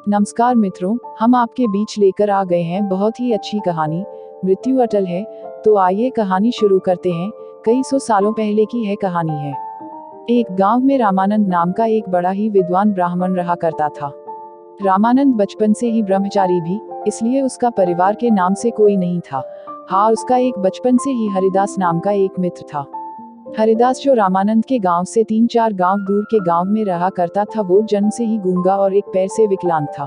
नमस्कार मित्रों, हम आपके बीच लेकर आ गए हैं बहुत ही अच्छी कहानी। मृत्यु अटल है। तो आइए कहानी शुरू करते हैं। कई सौ सालों पहले की है कहानी है। एक गांव में रामानंद नाम का एक बड़ा ही विद्वान ब्राह्मण रहा करता था। रामानंद बचपन से ही ब्रह्मचारी भी, इसलिए उसका परिवार के नाम से कोई नहीं था। हाँ, उसका एक बचपन से ही हरिदास नाम का एक मित्र था। हरिदास जो रामानंद के गांव से 3-4 गांव दूर के गांव में रहा करता था, वो जन्म से ही गूंगा और एक पैर से विकलांग था।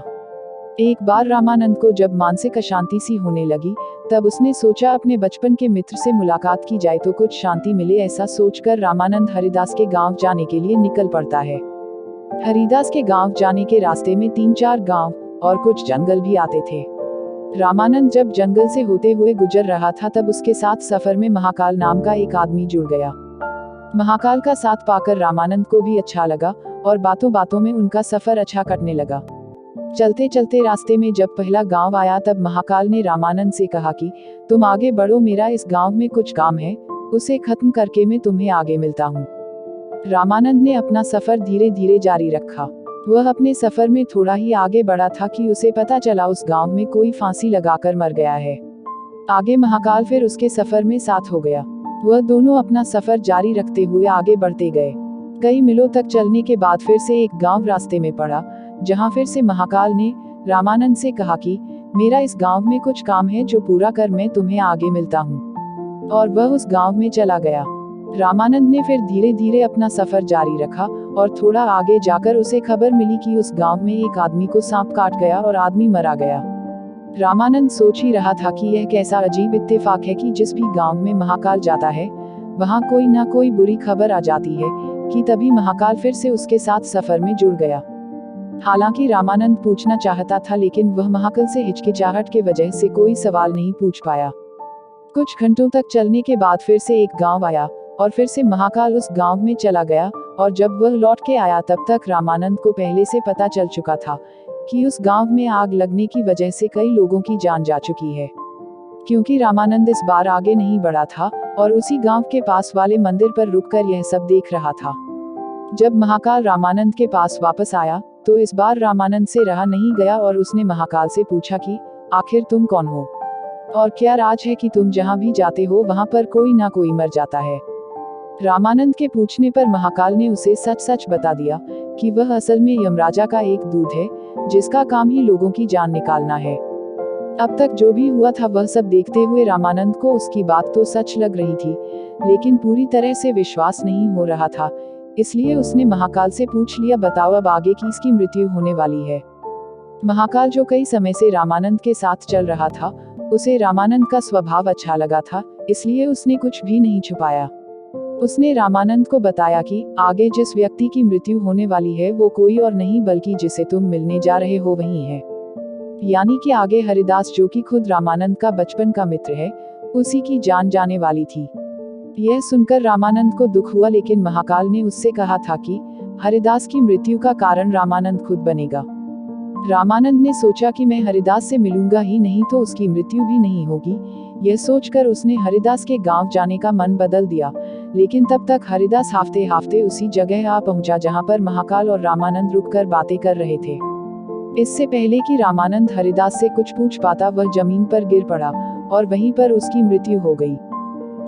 एक बार रामानंद को जब मानसिक अशांति सी होने लगी, तब उसने सोचा अपने बचपन के मित्र से मुलाकात की जाए तो कुछ शांति मिले। ऐसा सोचकर रामानंद हरिदास के गांव जाने के लिए निकल पड़ता है। हरिदास के गांव जाने के रास्ते में 3-4 गांव और कुछ जंगल भी आते थे। रामानंद जब जंगल से होते हुए गुजर रहा था, तब उसके साथ सफर में महाकाल नाम का एक आदमी जुड़ गया। महाकाल का साथ पाकर रामानंद को भी अच्छा लगा और बातों बातों में उनका सफर अच्छा कटने लगा। चलते चलते रास्ते में जब पहला गांव आया, तब महाकाल ने रामानंद से कहा कि तुम आगे बढ़ो, मेरा इस गांव में कुछ काम है, उसे खत्म करके मैं तुम्हें आगे मिलता हूँ। रामानंद ने अपना सफर धीरे धीरे जारी रखा। वह अपने सफर में थोड़ा ही आगे बढ़ा था कि उसे पता चला उस गांव में कोई फांसी लगाकर मर गया है। आगे महाकाल फिर उसके सफर में साथ हो गया। वह दोनों अपना सफर जारी रखते हुए आगे बढ़ते गए। कई मीलों तक चलने के बाद फिर से एक गांव रास्ते में पड़ा, जहां फिर से महाकाल ने रामानंद से कहा कि मेरा इस गांव में कुछ काम है, जो पूरा कर मैं तुम्हें आगे मिलता हूँ। और वह उस गांव में चला गया। रामानंद ने फिर धीरे धीरे अपना सफर जारी रखा और थोड़ा आगे जाकर उसे खबर मिली कि उस गांव में एक आदमी को सांप काट गया और आदमी मरा गया। रामानंद सोच ही रहा था कि यह कैसा अजीब इत्तेफाक है कि जिस भी गांव में महाकाल जाता है, वहां कोई ना कोई बुरी खबर आ जाती है, कि तभी महाकाल फिर से उसके साथ सफर में जुड़ गया। हालांकि रामानंद पूछना चाहता था, लेकिन वह महाकाल से हिचकिचाहट के वजह से कोई सवाल नहीं पूछ पाया। कुछ घंटों तक चलने के बाद फिर से एक गांव आया और फिर से महाकाल उस गांव में चला गया। और जब वह लौट के आया, तब तक रामानंद को पहले से पता चल चुका था कि उस गांव में आग लगने की वजह से कई लोगों की जान जा चुकी है। क्योंकि रामानंद इस बार आगे नहीं बढ़ा था और उसी गांव के पास वाले मंदिर पर रुककर यह सब देख रहा था। जब महाकाल रामानंद के पास वापस आया, तो इस बार रामानंद से रहा नहीं गया और उसने महाकाल से पूछा कि आखिर तुम कौन हो और क्या राज है कि तुम जहां भी जाते हो वहां पर कोई ना कोई मर जाता है। रामानंद के पूछने पर महाकाल ने उसे सच सच बता दिया कि वह असल में यमराजा का एक दूत है, जिसका काम ही लोगों की जान निकालना है। अब तक जो भी हुआ था वह सब देखते हुए रामानंद को उसकी बात तो सच लग रही थी, लेकिन पूरी तरह से विश्वास नहीं हो रहा था। इसलिए उसने महाकाल से पूछ लिया, बताओ अब आगे किसकी मृत्यु होने वाली है। महाकाल, जो कई समय से रामानंद के साथ चल रहा था, उसे रामानंद का स्वभाव अच्छा लगा था, इसलिए उसने कुछ भी नहीं छुपाया। उसने रामानंद को बताया कि आगे जिस व्यक्ति की मृत्यु होने वाली है वो कोई और नहीं बल्कि जिसे तुम मिलने जा रहे हो वही है। यानी कि आगे हरिदास, जो कि खुद रामानंद का बचपन का मित्र है, उसी की जान जाने वाली थी। यह सुनकर रामानंद को दुख हुआ, लेकिन महाकाल ने उससे कहा था कि हरिदास की मृत्यु का कारण रामानंद खुद बनेगा। रामानंद ने सोचा कि मैं हरिदास से मिलूंगा ही नहीं तो उसकी मृत्यु भी नहीं होगी। यह सोचकर उसने हरिदास के गांव जाने का मन बदल दिया, लेकिन तब तक हरिदास हाफते हाफते उसी जगह आ पहुंचा जहां पर महाकाल और रामानंद रुककर बातें कर रहे थे। इससे पहले कि रामानंद हरिदास से कुछ पूछ पाता, वह जमीन पर गिर पड़ा और वहीं पर उसकी मृत्यु हो गई।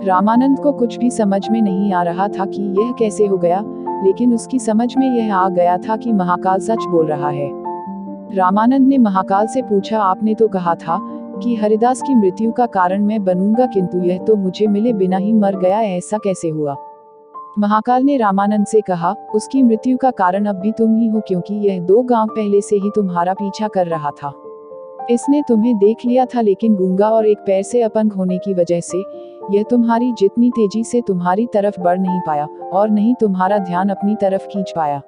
रामानंद को कुछ भी समझ में नहीं आ रहा था कि यह कैसे हो गया, लेकिन उसकी समझ में यह आ गया था कि महाकाल सच बोल रहा है। रामानंद ने महाकाल से पूछा, आपने तो कहा था कि हरिदास की मृत्यु का कारण मैं बनूंगा, किंतु यह तो मुझे मिले बिना ही मर गया, ऐसा कैसे हुआ। महाकाल ने रामानंद से कहा, उसकी मृत्यु का कारण अब भी तुम ही हो, क्योंकि यह 2 गांव पहले से ही तुम्हारा पीछा कर रहा था। इसने तुम्हें देख लिया था, लेकिन गूंगा और एक पैर से अपंग होने की वजह से यह तुम्हारी जितनी तेजी से तुम्हारी तरफ बढ़ नहीं पाया और नहीं तुम्हारा ध्यान अपनी तरफ खींच पाया।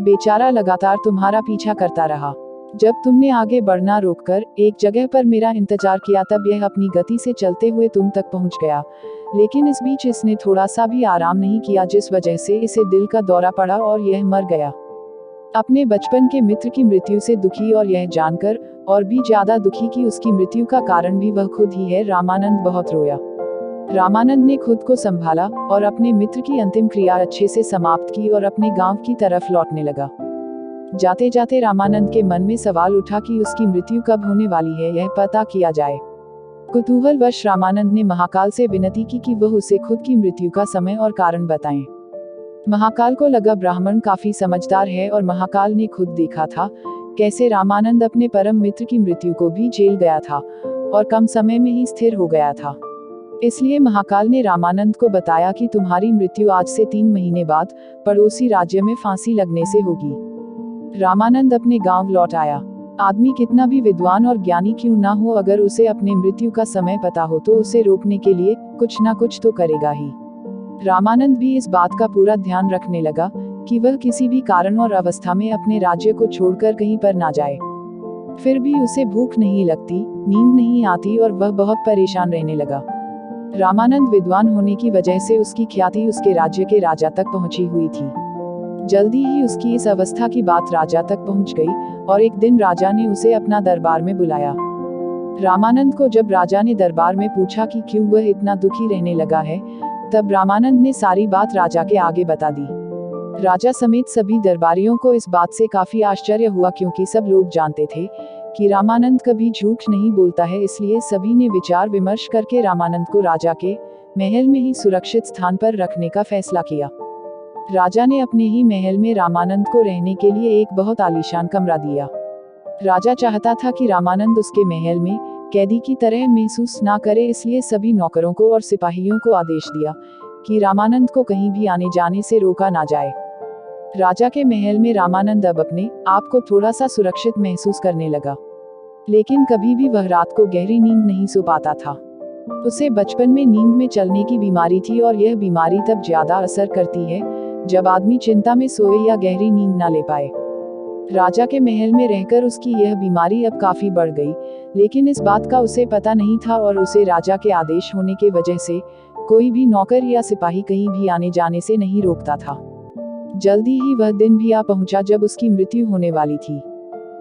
बेचारा लगातार तुम्हारा पीछा करता रहा। जब तुमने आगे बढ़ना रोककर एक जगह पर मेरा इंतजार किया, तब यह अपनी गति से चलते हुए तुम तक पहुंच गया, लेकिन इस बीच इसने थोड़ा सा भी आराम नहीं किया, जिस वजह से इसे दिल का दौरा पड़ा और यह मर गया। अपने बचपन के मित्र की मृत्यु से दुखी और यह जानकर और भी ज्यादा दुखी कि उसकी मृत्यु का कारण भी वह खुद ही है, रामानंद बहुत रोया। रामानंद ने खुद को संभाला और अपने मित्र की अंतिम क्रिया अच्छे से समाप्त की और अपने गांव की तरफ लौटने लगा। जाते जाते रामानंद के मन में सवाल उठा कि उसकी मृत्यु कब होने वाली है, यह पता किया जाए। कुतूहलवश रामानंद ने महाकाल से विनती की कि वह उसे खुद की मृत्यु का समय और कारण बताएं। महाकाल को लगा ब्राह्मण काफी समझदार है और महाकाल ने खुद देखा था कैसे रामानंद अपने परम मित्र की मृत्यु को भी झेल गया था और कम समय में ही स्थिर हो गया था। इसलिए महाकाल ने रामानंद को बताया कि तुम्हारी मृत्यु आज से 3 महीने बाद पड़ोसी राज्य में फांसी लगने से होगी। रामानंद अपने गांव लौट आया। आदमी कितना भी विद्वान और ज्ञानी क्यों ना हो, अगर उसे अपने मृत्यु का समय पता हो तो उसे रोकने के लिए कुछ ना कुछ तो करेगा ही। रामानंद भी इस बात का पूरा ध्यान रखने लगा कि वह किसी भी कारण और अवस्था में अपने राज्य को छोड़कर कहीं पर ना जाए। फिर भी उसे भूख नहीं लगती, नींद नहीं आती और वह बहुत परेशान रहने लगा। रामानंद विद्वान होने की वजह से उसकी ख्याति उसके राज्य के राजा तक पहुंची हुई थी। जल्दी ही उसकी इस अवस्था की बात राजा तक पहुंच गई और एक दिन राजा ने उसे अपना दरबार में बुलाया। रामानंद को जब राजा ने दरबार में पूछा कि क्यों वह इतना दुखी रहने लगा है, तब रामानंद ने सारी बात राजा के आगे बता दी। राजा समेत सभी दरबारियों को इस बात से काफी आश्चर्य हुआ, क्योंकि सब लोग जानते थे कि रामानंद कभी झूठ नहीं बोलता है। इसलिए सभी ने विचार विमर्श करके रामानंद को राजा के महल में ही सुरक्षित स्थान पर रखने का फैसला किया। राजा ने अपने ही महल में रामानंद को रहने के लिए एक बहुत आलीशान कमरा दिया। राजा चाहता था कि रामानंद उसके महल में कैदी की तरह महसूस ना करे, इसलिए सभी नौकरों को और सिपाहियों को आदेश दिया कि रामानंद को कहीं भी आने जाने से रोका ना जाए। राजा के महल में रामानंद अब अपने आप को थोड़ा सा सुरक्षित महसूस करने लगा, लेकिन कभी भी वह रात को गहरी नींद नहीं सो पाता था। उसे बचपन में नींद में चलने की बीमारी थी और यह बीमारी तब ज्यादा असर करती है जब आदमी चिंता में सोए या गहरी नींद ना ले पाए। राजा के महल में रहकर उसकी यह बीमारी अब काफी बढ़ गई, लेकिन इस बात का उसे पता नहीं था और उसे राजा के आदेश होने के वजह से कोई भी नौकर या सिपाही कहीं भी आने जाने से नहीं रोकता था। जल्दी ही वह दिन भी आ पहुंचा जब उसकी मृत्यु होने वाली थी।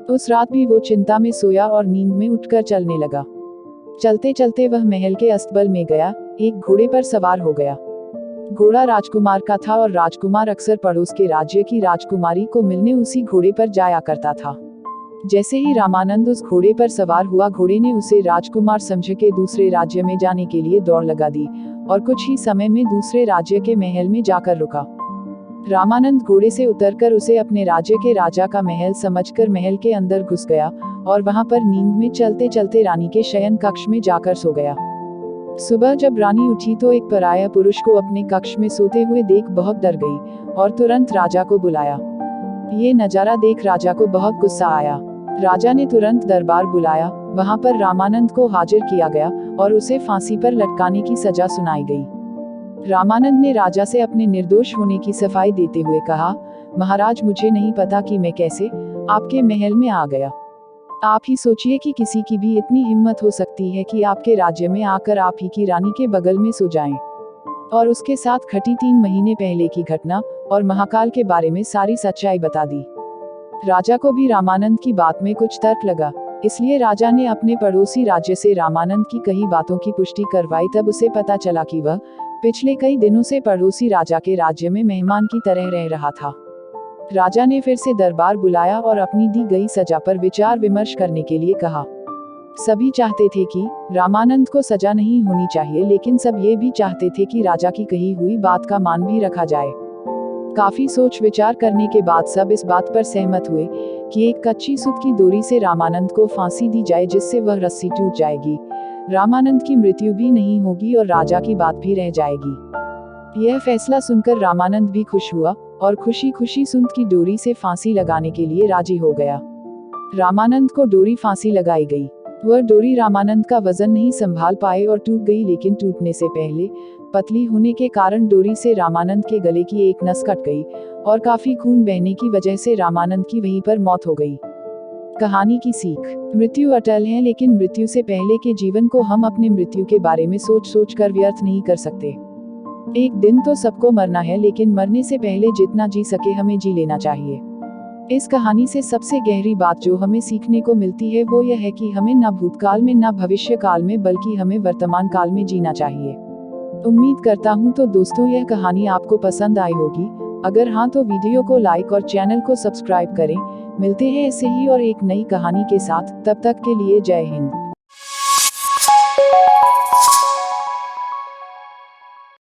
उस रात भी वो चिंता में सोया और नींद में उठकर चलने लगा। चलते चलते वह महल के अस्तबल में गया, एक घोड़े पर सवार हो गया। घोड़ा राजकुमार का था और राजकुमार अक्सर पड़ोस के राज्य की राजकुमारी को मिलने उसी घोड़े पर जाया करता था। जैसे ही रामानंद उस घोड़े पर सवार हुआ, घोड़े ने उसे राजकुमार समझ के दूसरे राज्य में जाने के लिए दौड़ लगा दी और कुछ ही समय में दूसरे राज्य के महल में जाकर रुका। रामानंद घोड़े से उतरकर उसे अपने राज्य के राजा का महल समझकर महल के अंदर घुस गया और वहां पर नींद में चलते चलते रानी के शयन कक्ष में जाकर सो गया। सुबह जब रानी उठी तो एक पराया पुरुष को अपने कक्ष में सोते हुए देख बहुत डर गई और तुरंत राजा को बुलाया। ये नजारा देख राजा को बहुत गुस्सा आया। राजा ने तुरंत दरबार बुलाया। वहां पर रामानंद को हाजिर किया गया और उसे फांसी पर लटकाने की सजा सुनाई गई। रामानंद ने राजा से अपने निर्दोष होने की सफाई देते हुए कहा, महाराज, मुझे नहीं पता कि मैं कैसे आपके महल में आ गया। आप ही सोचिए कि किसी की भी इतनी हिम्मत हो सकती है कि आपके राज्य में आकर आप ही की रानी के बगल में सो जाएं और उसके साथ घटी 3 महीने पहले की घटना और महाकाल के बारे में सारी सच्चाई बता दी। राजा को भी रामानंद की बात में कुछ तर्क लगा, इसलिए राजा ने अपने पड़ोसी राज्य से रामानंद की कई बातों की पुष्टि करवाई। तब उसे पता चला कि वह पिछले कई दिनों से पड़ोसी राजा के राज्य में मेहमान की तरह रह रहा था। राजा ने फिर से दरबार बुलाया और अपनी दी गई सजा पर विचार विमर्श करने के लिए कहा। सभी चाहते थे कि रामानंद को सजा नहीं होनी चाहिए, लेकिन सब ये भी चाहते थे कि राजा की कही हुई बात का मान भी रखा जाए। काफी सोच विचार करने के बाद सब इस बात पर सहमत हुए कि एक कच्ची सूत की डोरी से रामानंद को फांसी दी जाए, जिससे वह रस्सी टूट जाएगी, रामानंद की मृत्यु भी नहीं होगी और राजा की बात भी रह जाएगी। यह फैसला सुनकर रामानंद भी खुश हुआ और खुशी खुशी सूत की डोरी से फांसी लगाने के लिए राजी हो गया। रामानंद को डोरी फांसी लगाई गई। वह डोरी रामानंद का वजन नहीं संभाल पाए और टूट गई, लेकिन टूटने से पहले पतली होने के कारण डोरी से रामानंद के गले की एक नस कट गई और काफी खून बहने की वजह से रामानंद की वहीं पर मौत हो गई। कहानी की सीख, मृत्यु अटल है, लेकिन मृत्यु से पहले के जीवन को हम अपने मृत्यु के बारे में सोच सोच कर व्यर्थ नहीं कर सकते। एक दिन तो सबको मरना है, लेकिन मरने से पहले जितना जी सके हमें जी लेना चाहिए। इस कहानी से सबसे गहरी बात जो हमें सीखने को मिलती है वो यह है कि हमें न भूतकाल में न भविष्य काल में, बल्कि हमें वर्तमान काल में जीना चाहिए। उम्मीद करता हूँ तो दोस्तों यह कहानी आपको पसंद आई होगी। अगर हाँ तो वीडियो को लाइक और चैनल को सब्सक्राइब करें, मिलते हैं ऐसे ही और एक नई कहानी के साथ, तब तक के लिए जय हिंद।